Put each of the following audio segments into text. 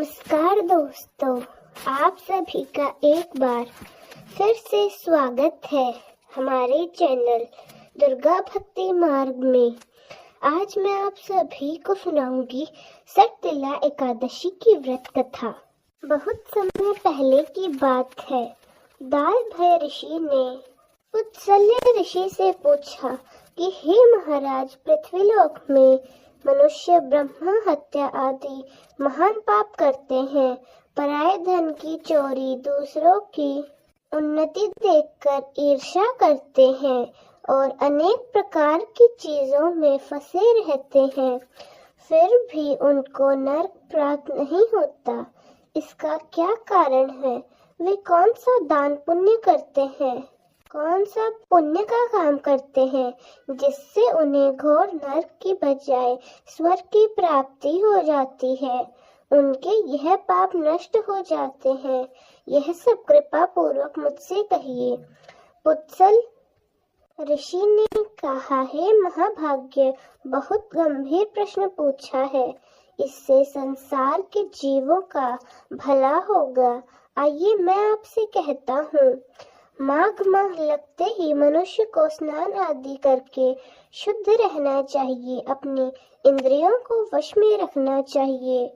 नमस्कार दोस्तों, आप सभी का एक बार फिर से स्वागत है हमारे चैनल दुर्गा भक्ति मार्ग में। आज मैं आप सभी को सुनाऊंगी सटतिला एकादशी की व्रत कथा। बहुत समय पहले की बात है। दाल भय ऋषि ने पुत्सल्य ऋषि से पूछा कि हे महाराज, पृथ्वीलोक में मनुष्य ब्रह्मा हत्या आदि महान पाप करते हैं। पराये धन की चोरी, दूसरों की उन्नति देखकर ईर्ष्या करते हैं और अनेक प्रकार की चीजों में फंसे रहते हैं, फिर भी उनको नरक प्राप्त नहीं होता। इसका क्या कारण है? वे कौन सा दान पुण्य करते हैं, कौन सा पुण्य का काम करते हैं जिससे उन्हें घोर नरक की बजाय स्वर्ग की प्राप्ति हो जाती है। उनके यह पाप नष्ट हो जाते हैं। यह सब कृपा पूर्वक मुझसे कहिए। पुत्सल ऋषि ने कहा, हे महाभाग्य, बहुत गंभीर प्रश्न पूछा है। इससे संसार के जीवों का भला होगा। आइए मैं आपसे कहता हूँ। माघ माह लगते ही मनुष्य को स्नान आदि करके शुद्ध रहना चाहिए। अपनी इंद्रियों को वश में रखना चाहिए।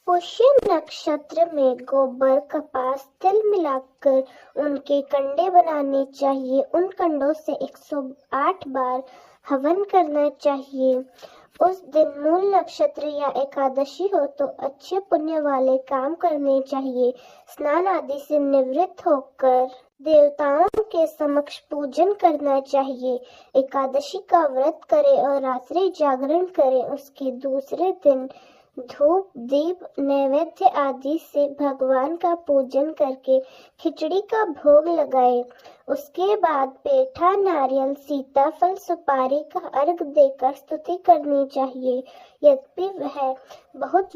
पुष्य नक्षत्र में गोबर, कपास, तिल मिलाकर उनके कंडे बनाने चाहिए। उन कंडों से 108 बार हवन करना चाहिए। उस दिन मूल नक्षत्र या एकादशी हो तो अच्छे पुण्य वाले काम करने चाहिए। स्नान आदि से निवृत्त होकर देवताओं के समक्ष पूजन करना चाहिए। एकादशी का व्रत करें और रात्रि जागरण करें। उसके दूसरे दिन धूप, दीप, नैवेद्य आदि से भगवान का पूजन करके खिचड़ी का भोग लगाए। उसके बाद पेठा, नारियल, सीताफल, सुपारी का अर्घ देकर स्तुति करनी चाहिए। यद्यपि वह बहुत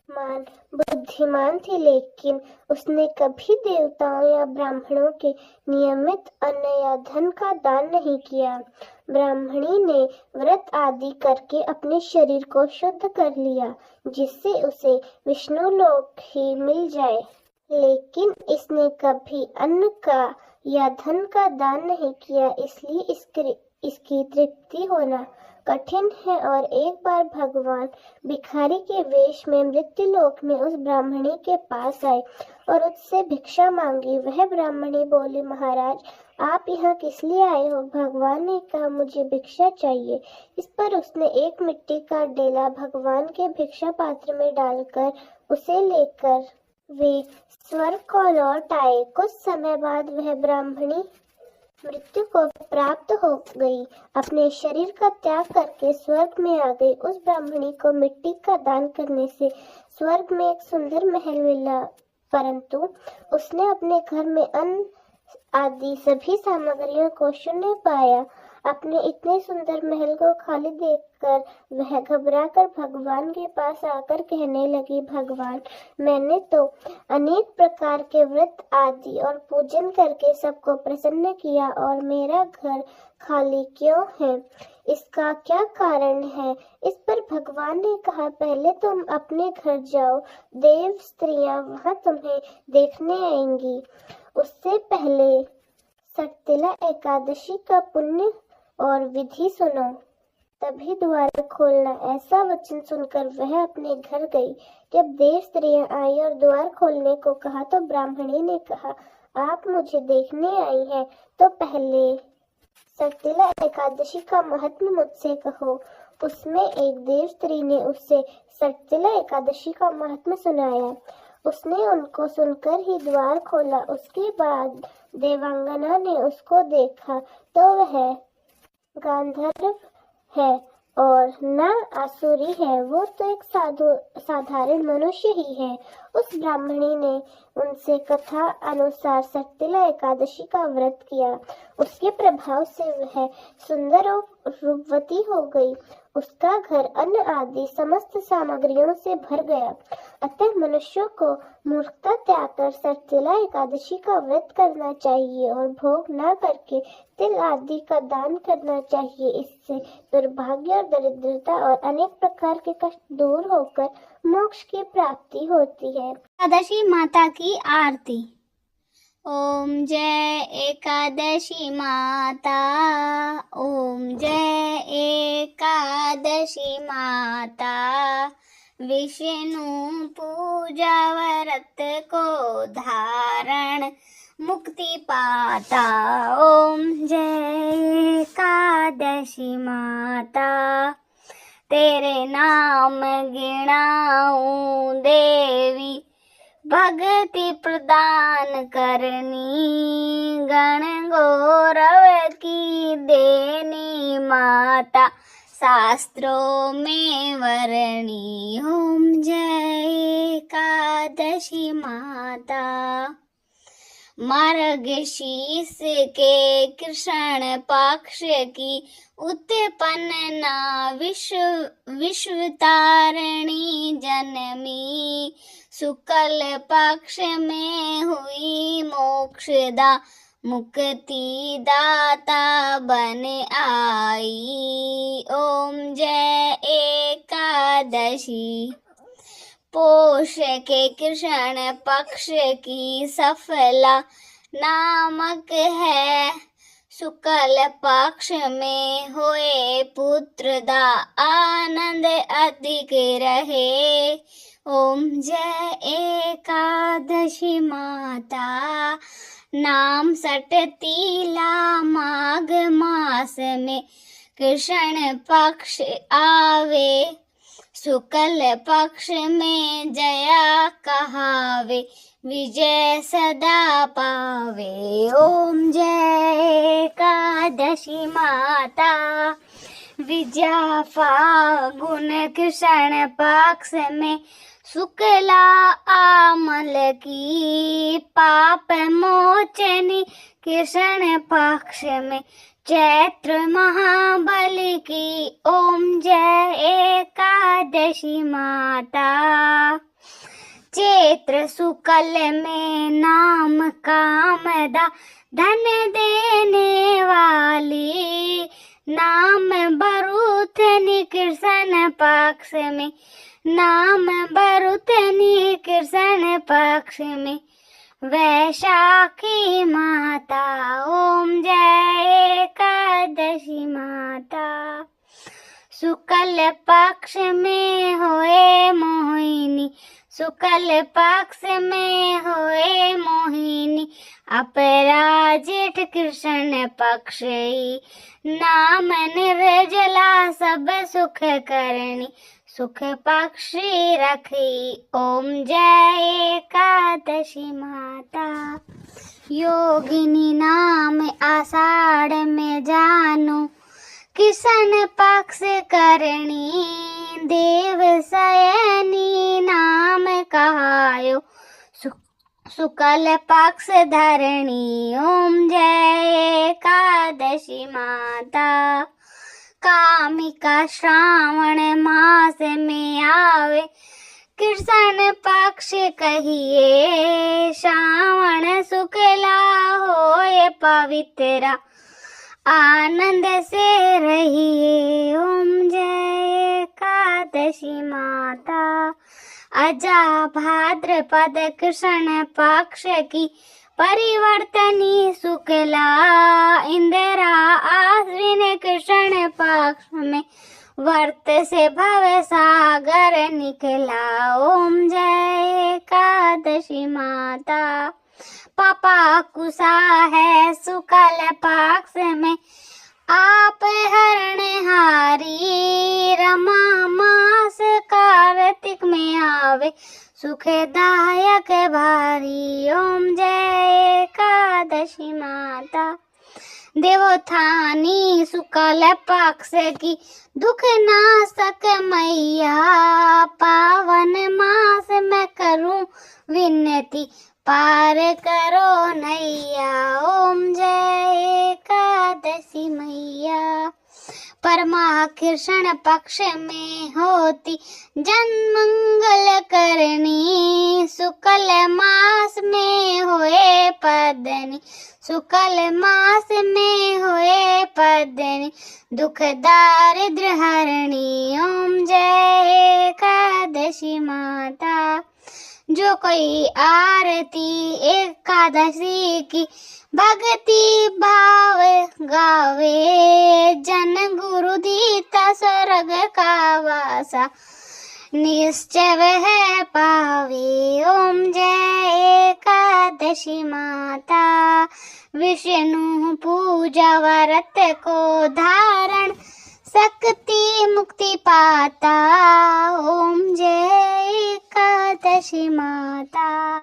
बुद्धिमान थी, लेकिन उसने कभी देवताओं या ब्राह्मणों के नियमित अन्न या धन का दान नहीं किया। ब्राह्मणी ने व्रत आदि करके अपने शरीर को शुद्ध कर लिया, जिससे उसे विष्णु लोक ही मिल जाए, लेकिन इसने कभी अन्न का या धन का दान नहीं किया, इसलिए इसकी तृप्ति होना कठिन है। और एक बार भगवान भिखारी के वेश में मृत्यु लोक में उस ब्राह्मणी के पास आए और उससे भिक्षा मांगी। वह ब्राह्मणी बोली, महाराज, आप यहाँ किस लिए आए हो? भगवान ने कहा, मुझे भिक्षा चाहिए। इस पर उसने एक मिट्टी का डेला भगवान के भिक्षा पात्र में डालकर उसे लेकर वे स्वर्ग को लौट आए। कुछ समय बाद वह ब्राह्मणी मृत्यु को प्राप्त हो गई। अपने शरीर का त्याग करके स्वर्ग में आ गई। उस ब्राह्मणी को मिट्टी का दान करने से स्वर्ग में एक सुंदर महल मिला, परंतु उसने अपने घर में अन्न आदि सभी सामग्रियों को शून्य पाया। अपने इतने सुंदर महल को खाली देखकर वह घबराकर भगवान के पास आकर कहने लगी, भगवान, मैंने तो अनेक प्रकार के व्रत आदि और पूजन करके सबको प्रसन्न किया और मेरा घर खाली क्यों है? इसका क्या कारण है? इस पर भगवान ने कहा, पहले तुम अपने घर जाओ, देव स्त्रियां वहां तुम्हें देखने आएंगी। उससे पहले सटतिला एकादशी का पुण्य और विधि सुनो, तभी द्वार खोलना। ऐसा वचन सुनकर वह अपने घर गई। जब देव स्त्रियां आई और द्वार खोलने को कहा तो ब्राह्मणी ने कहा, आप मुझे देखने आई हैं तो पहले सटतिला एकादशी का महत्व मुझसे कहो। उसमें एक देव स्त्री ने उससे सटतिला एकादशी का महत्व सुनाया। उसने उनको सुनकर ही द्वार खोला। उसके बाद देवांगना ने उसको देखा तो वह गांधर्व है और न आसुरी है, वो तो एक साधारण मनुष्य ही है। उस ब्राह्मणी ने उनसे कथा अनुसार सटतिला एकादशी का व्रत किया। उसके प्रभाव से वह सुंदर और रूपवती हो गई। उसका घर अन्न आदि समस्त सामग्रियों से भर गया। अतः मनुष्यों को मूर्खता त्याग कर सटतिला एकादशी का व्रत करना चाहिए और भोग न करके तिल आदि का दान करना चाहिए। इससे दुर्भाग्य और दरिद्रता और अनेक प्रकार के कष्ट दूर होकर मोक्ष की प्राप्ति होती है। एकादशी माता की आरती। ओम जय एकादशी माता, ओम जय एकादशी माता, विष्णु पूजा व्रत को धारण मुक्ति पाता। ओम जय एकादशी माता, तेरे नाम गिनाऊं देवी, भक्ति प्रदान करनी, गण गौरव की देनी माता, शास्त्रों में वर्णी। ओम जय एकादशी माता, मार्गशीर्ष के कृष्ण पक्ष की उत्पन्ना, विश्वतारिणी जन्मी, शुक्ल पक्ष में हुई मोक्षदा, मुक्ति दाता बन आई। ओम जय एकादशी, पोष के कृष्ण पक्ष की सफला नामक है, शुक्ल पक्ष में हुए पुत्र दा, आनंद अधिक रहे। ओम जय एकादशी माता, नाम सटतीला माघ मास में कृष्ण पक्ष आवे, शुक्ल पक्ष में जया कहावे, विजय सदा पावे। ओम जय एकादशी माता, विजया फागुन कृष्ण पक्ष में, शुक्ला आमल की, पाप मोचनी कृष्ण पक्ष में, चैत्र महाबली की। ओम जय एकादशी माता, चैत्र शुक्ल में नाम कामदा, धन देने वाली, नाम बरुथनी कृष्ण पक्ष में, नाम बरुथनी कृष्ण पक्ष में, वैशाखी माता। ओम जय एकादशी माता, शुक्ल पक्ष में होए मोहिनी, शुक्ल पक्ष में होए मोहिनी, अपराजित कृष्ण पक्ष, नाम निर्जला सब सुख करणी, सुख पक्षी रखी। ओम जय एकादशी माता, योगिनी नाम आषाढ़ में जानू, कृष्ण पक्ष करणी, देव शयनी नाम कहायो, शुक्ल पक्ष धरणी। ओम जय एकादशी माता, कामिका श्रावण मास में आवे, कृष्ण पक्ष कहिए, श्रावण शुक्ला होए पवित्रा, आनंद से रहिए। ओम जय एकादशी माता, अजा भाद्रपद कृष्ण पक्ष की, परिवर्तनी शुक्ला, इंदिरा आश्विन कृष्ण पक्ष में, वर्त से भव सागर निकला। ओम जय एकादशी माता, पापा कुशा है शुक्ल पक्ष में, आप हरणहारी, रमा मास कार्तिक में आवे, सुखदायक भारी। ओम जय एकादशी माता, देवोत्थानी शुक्ल पक्ष की, दुख नाशक मैया, पावन मास में करूं विनती, पार करो नैया। ओम जय एकादशी मैया, परमा कृष्ण पक्ष में होती, जन्मंगल करनी, शुक्ल मास में होए पदनी, शुक्ल मास में होए पदनी, दुख दारिद्र हरणी। ओम जय एकादशी एकादशी माता। जो कोई आरती एकादशी की भक्ति भाव गावे, जन गुरु दीता स्वर्ग का वासा, निश्चय वह पावे। ओम जय एकादशी माता। विष्णु पूजा व्रत को धारण, शक्ति मुक्ति पाता। ओम जय एकादशी माता।